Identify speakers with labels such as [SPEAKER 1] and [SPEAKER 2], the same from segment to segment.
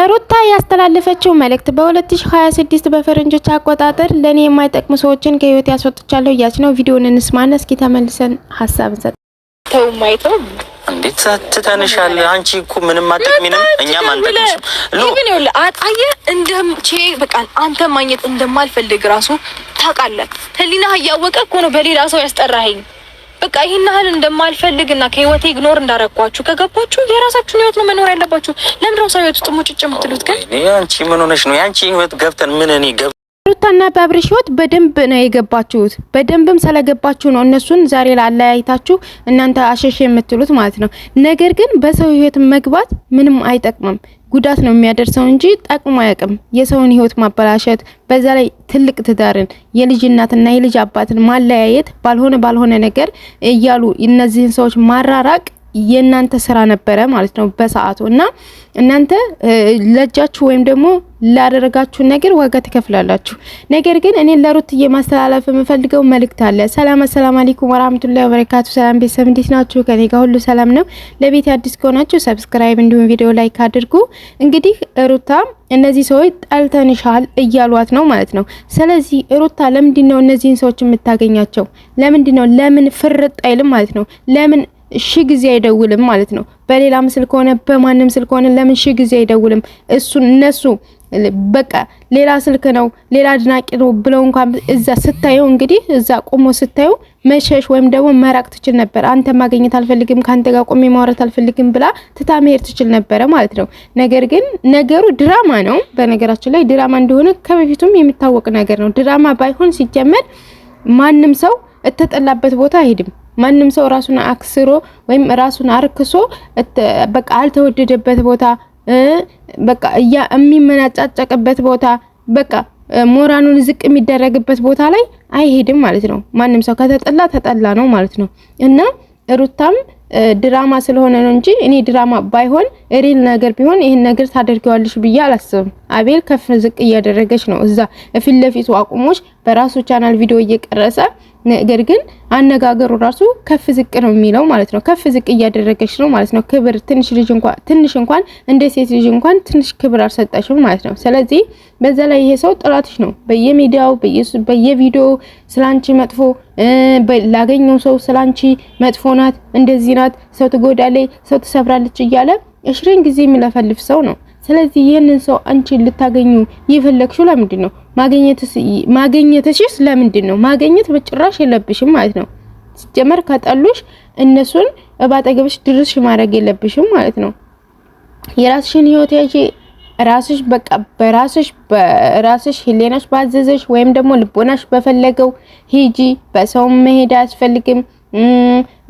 [SPEAKER 1] ሩታ ያስተላለፈችው መልእክት በ2026 በፈረንጆች አቆጣጠር ለኔ የማይጠቅሙ ሰዎችን ከህይወት ያስወጥቻለሁ እያለች ነው። ቪዲዮውን እንስማና እስኪ ተመልሰን ሀሳብ እንሰጥ።
[SPEAKER 2] ተው ማይተው
[SPEAKER 3] እንዴት ትተንሻል? አንቺ እኮ ምንም አትጠቅሚንም፣ እኛም አንጠቅምሽም።
[SPEAKER 2] ግን ይኸውልህ አጣየ እንደምቼ በቃ አንተ ማግኘት እንደማልፈልግ ራሱ ታውቃለህ። ህሊና እያወቀ እኮ ነው በሌላ ሰው ያስጠራኸኝ። በቃ ይሄን ያህል እንደማልፈልግና ከህይወቴ ኢግኖር እንዳረኳችሁ ከገባችሁ የራሳችሁን ህይወት ነው መኖር ያለባችሁ። ለምን ነው ሰው ህይወት ውስጥ ሙጭጭ የምትሉት? ግን
[SPEAKER 3] አንቺ ምን ሆነሽ ነው? ያንቺ ህይወት ገብተን ምን እኔ
[SPEAKER 1] ሩታና በአብርሽ ህይወት በደንብ ነው የገባችሁት። በደንብም ስለገባችሁ ነው እነሱን ዛሬ ላለያይታችሁ እናንተ አሸሽ የምትሉት ማለት ነው። ነገር ግን በሰው ህይወት መግባት ምንም አይጠቅምም፣ ጉዳት ነው የሚያደርሰው እንጂ ጠቅሞ አያውቅም። የሰውን ህይወት ማበላሸት፣ በዛ ላይ ትልቅ ትዳርን የልጅ እናትና የልጅ አባትን ማለያየት፣ ባልሆነ ነገር እያሉ እነዚህን ሰዎች ማራራቅ የእናንተ ስራ ነበረ ማለት ነው በሰዓቱ። እና እናንተ ለጃችሁ ወይም ደግሞ ላደረጋችሁ ነገር ዋጋ ትከፍላላችሁ። ነገር ግን እኔ ለሩትዬ ማስተላለፍ የምፈልገው መልእክት አለ። ሰላም አለይኩም ወራህመቱላሂ ወበረካቱ። ሰላም ቤተሰብ እንዴት ናችሁ? ከኔ ጋር ሁሉ ሰላም ነው። ለቤት አዲስ ከሆናችሁ ሰብስክራይብ እንዲሁም ቪዲዮ ላይክ አድርጉ። እንግዲህ ሩታ እነዚህ ሰዎች ጠልተንሻል እያሏት ነው ማለት ነው። ስለዚህ ሩታ ለምንድን ነው እነዚህን ሰዎች የምታገኛቸው? ለምን ፍርጥ አይልም ማለት ነው? ለምን ጊዜ አይደውልም ማለት ነው? በሌላ ምስል ከሆነ በማንም ስልክ ከሆነ ለምን ጊዜ አይደውልም? እነሱ በቃ ሌላ ስልክ ነው ሌላ አድናቂ ነው ብለው እንኳን እዛ ስታየው እንግዲህ እዛ ቆሞ ስታየው መሸሽ ወይም ደግሞ መራቅ ትችል ነበር። አንተ ማግኘት አልፈልግም፣ ካንተ ጋር ቆሜ ማውራት አልፈልግም ብላ ትታመሄድ ትችል ነበር ማለት ነው። ነገር ግን ነገሩ ድራማ ነው። በነገራችን ላይ ድራማ እንደሆነ ከበፊቱም የሚታወቅ ነገር ነው። ድራማ ባይሆን ሲጀመር ማንም ሰው እተጠላበት ቦታ አይሄድም። ማንም ሰው ራሱን አክስሮ ወይም ራሱን አርክሶ በቃ አልተወደደበት ቦታ በቃ የሚመናጫጨቅበት ቦታ በቃ ሞራኑን ዝቅ የሚደረግበት ቦታ ላይ አይሄድም ማለት ነው። ማንም ሰው ተጠላ ነው ማለት ነው። እና ሩታም ድራማ ስለሆነ ነው እንጂ እኔ ድራማ ባይሆን ሪል ነገር ቢሆን ይሄን ነገር ታደርጊዋለሽ ብዬ አላስብም። አቤል ከፍ ዝቅ እያደረገች ነው እዛ ፊት ለፊቱ አቁሞሽ በራሱ ቻናል ቪዲዮ እየቀረጸ ነገር ግን አነጋገሩ ራሱ ከፍ ዝቅ ነው የሚለው ማለት ነው። ከፍ ዝቅ እያደረገች ነው ማለት ነው። ክብር ትንሽ እንኳን እንደ ሴት ልጅ እንኳን ትንሽ ክብር አልሰጣችም ማለት ነው። ስለዚህ በዛ ላይ ይሄ ሰው ጥላትሽ ነው። በየሚዲያው በየቪዲዮ ስላንቺ መጥፎ ላገኘው ሰው ስላንቺ መጥፎ ናት፣ እንደዚህ ናት፣ ሰው ትጎዳለች፣ ሰው ትሰብራለች እያለ እሽሬን ጊዜ የሚለፈልፍ ሰው ነው። ስለዚህ ይሄንን ሰው አንቺ ልታገኙ ይፈልክሽው ለምንድን ነው? ማግኘትሽስ ለምንድን ነው? ማግኘት በጭራሽ የለብሽም ማለት ነው። ሲጀመር ከጠሉሽ እነሱን ባጠገብሽ ድርሽ ማድረግ የለብሽም ማለት ነው። የራስሽን ህይወት ያጂ ራስሽ በቃ በራስሽ ህሊናሽ ባዘዘሽ ወይም ደግሞ ልቦናሽ በፈለገው ሂጂ። በሰው መሄድ አያስፈልግም።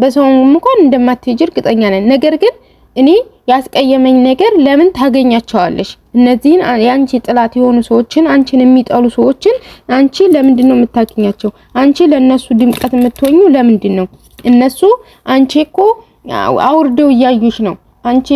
[SPEAKER 1] በሰው እንኳን እንደማትሄጂ እርግጠኛ ነኝ። ነገር ግን እኔ ያስቀየመኝ ነገር ለምን ታገኛቸዋለሽ? እነዚህን ያንቺ ጥላት የሆኑ ሰዎችን አንቺን የሚጠሉ ሰዎችን አንቺ ለምንድን ነው የምታገኛቸው? አንቺ ለነሱ ድምቀት የምትሆኙ ለምንድን ነው? እነሱ አንቺ እኮ አውርደው እያዩሽ ነው። አንቺ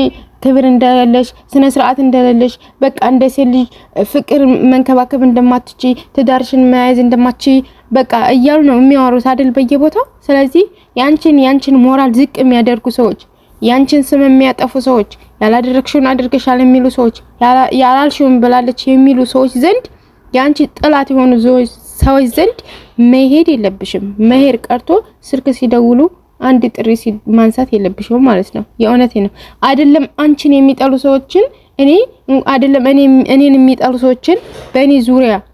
[SPEAKER 1] ክብር እንደሌለሽ፣ ስነ ስርዓት እንደሌለሽ፣ በቃ እንደ ሴት ልጅ ፍቅር መንከባከብ እንደማትቺ፣ ትዳርሽን መያዝ እንደማትቺ በቃ እያሉ ነው የሚያወሩት አይደል በየቦታው። ስለዚህ ያንቺን ሞራል ዝቅ የሚያደርጉ ሰዎች፣ ያንቺን ስም የሚያጠፉ ሰዎች፣ ያላደረግሽውን አድርገሻል የሚሉ ሰዎች፣ ያላልሽውን ብላለች የሚሉ ሰዎች ዘንድ ያንቺ ጥላት የሆኑ ሰዎች ዘንድ መሄድ የለብሽም። መሄድ ቀርቶ ስልክ ሲደውሉ አንድ ጥሪ ማንሳት የለብሽም ማለት ነው። የእውነቴ ነው። አይደለም አንቺን የሚጠሉ ሰዎችን እኔን የሚጠሉ ሰዎችን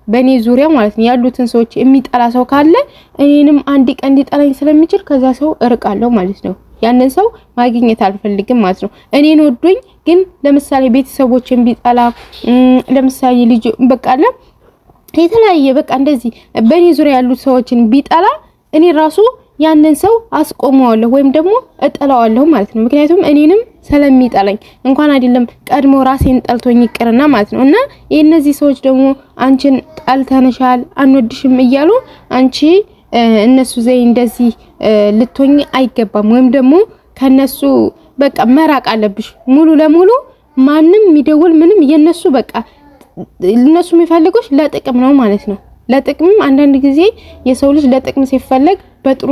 [SPEAKER 1] በኔ ዙሪያ ማለት ነው ያሉትን ሰዎች የሚጠላ ሰው ካለ እኔንም አንድ ቀን ሊጠላኝ ስለሚችል ከዛ ሰው እርቃለሁ ማለት ነው። ያንን ሰው ማግኘት አልፈልግም ማለት ነው። እኔን ወዶኝ ግን ለምሳሌ ቤተሰቦችን ቢጠላ ለምሳሌ ልጅ በቃለ የተለያየ በቃ እንደዚህ በኔ ዙሪያ ያሉት ሰዎችን ቢጠላ እኔ ራሱ ያንን ሰው አስቆመዋለሁ ወይም ደግሞ እጠላዋለሁ ማለት ነው። ምክንያቱም እኔንም ስለሚጠላኝ እንኳን አይደለም ቀድሞ ራሴን ጠልቶኝ ይቅርና ማለት ነው። እና የነዚህ ሰዎች ደግሞ አንቺን ጠልተንሻል አንወድሽም እያሉ አንቺ እነሱ ዘይ እንደዚህ ልትሆኚ አይገባም። ወይም ደግሞ ከነሱ በቃ መራቅ አለብሽ ሙሉ ለሙሉ። ማንም የሚደውል ምንም የነሱ በቃ እነሱ የሚፈልጉሽ ለጥቅም ነው ማለት ነው። ለጥቅም አንዳንድ ጊዜ የሰው ልጅ ለጥቅም ሲፈለግ በጥሩ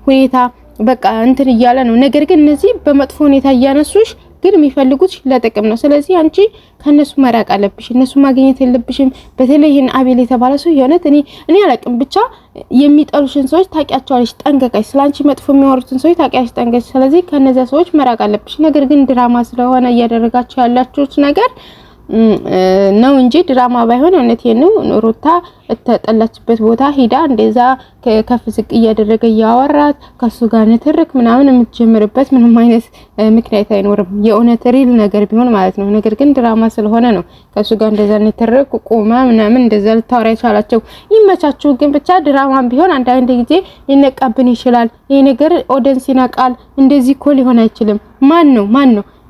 [SPEAKER 1] ሁኔታ በቃ እንትን እያለ ነው። ነገር ግን እነዚህ በመጥፎ ሁኔታ እያነሱሽ ግን የሚፈልጉት ለጥቅም ነው። ስለዚህ አንቺ ከነሱ መራቅ አለብሽ። እነሱ ማግኘት የለብሽም። በተለይ ይሄን አቤል የተባለ ሰው የሆነት እኔ አላቅም። ብቻ የሚጠሉሽን ሰዎች ታውቂያቸዋለሽ ጠንቀቀሽ። ስላንቺ መጥፎ የሚያወሩትን ሰዎች ታውቂያለሽ ጠንቀቀሽ። ስለዚህ ከነዛ ሰዎች መራቅ አለብሽ። ነገር ግን ድራማ ስለሆነ እያደረጋችሁ ያላችሁት ነገር ነው እንጂ ድራማ ባይሆን እውነቴን ነው ሩታ ተጠላችበት ቦታ ሄዳ እንደዛ ከፍ ዝቅ እያደረገ ያወራት ከሱ ጋር ንትርክ ምናምን የምትጀምርበት ምንም አይነት ምክንያት አይኖርም። የእውነት ሪል ነገር ቢሆን ማለት ነው። ነገር ግን ድራማ ስለሆነ ነው ከሱ ጋር እንደዛ ንትርክ ቆማ ምናምን እንደዛ ልታወራ ይቻላችሁ። ይመቻችሁ። ግን ብቻ ድራማም ቢሆን አንዳንድ ጊዜ ሊነቃብን ይችላል። ይሄ ነገር ኦዲየንስ ይናቃል። እንደዚህ እኮ ሊሆን አይችልም። ማን ነው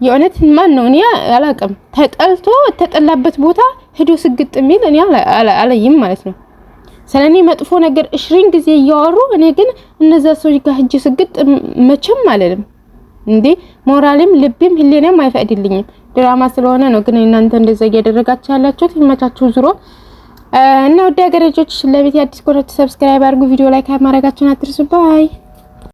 [SPEAKER 1] የእውነት ማን ነው? እኔ አላቅም። ተጠልቶ ተጠላበት ቦታ ሄዶ ስግጥ የሚል እኔ አላይም ማለት ነው። ስለኔ መጥፎ ነገር 20 ጊዜ እያወሩ እኔ ግን እነዛ ሰዎች ጋር ሂጅ ስግጥ መቼም አልልም እንዴ። ሞራልም ልብም ህሊናም አይፈቅድልኝም። ድራማ ስለሆነ ነው። ግን እናንተ እንደዛ እያደረጋችሁ ያላችሁት ይመቻችሁ። ዙሮ እና ወደ ሀገር ልጆች ለቤት አዲስ ኮንተንት ሰብስክራይብ አድርጉ። ቪዲዮ ላይክ ማድረጋችሁን አትርሱ። ባይ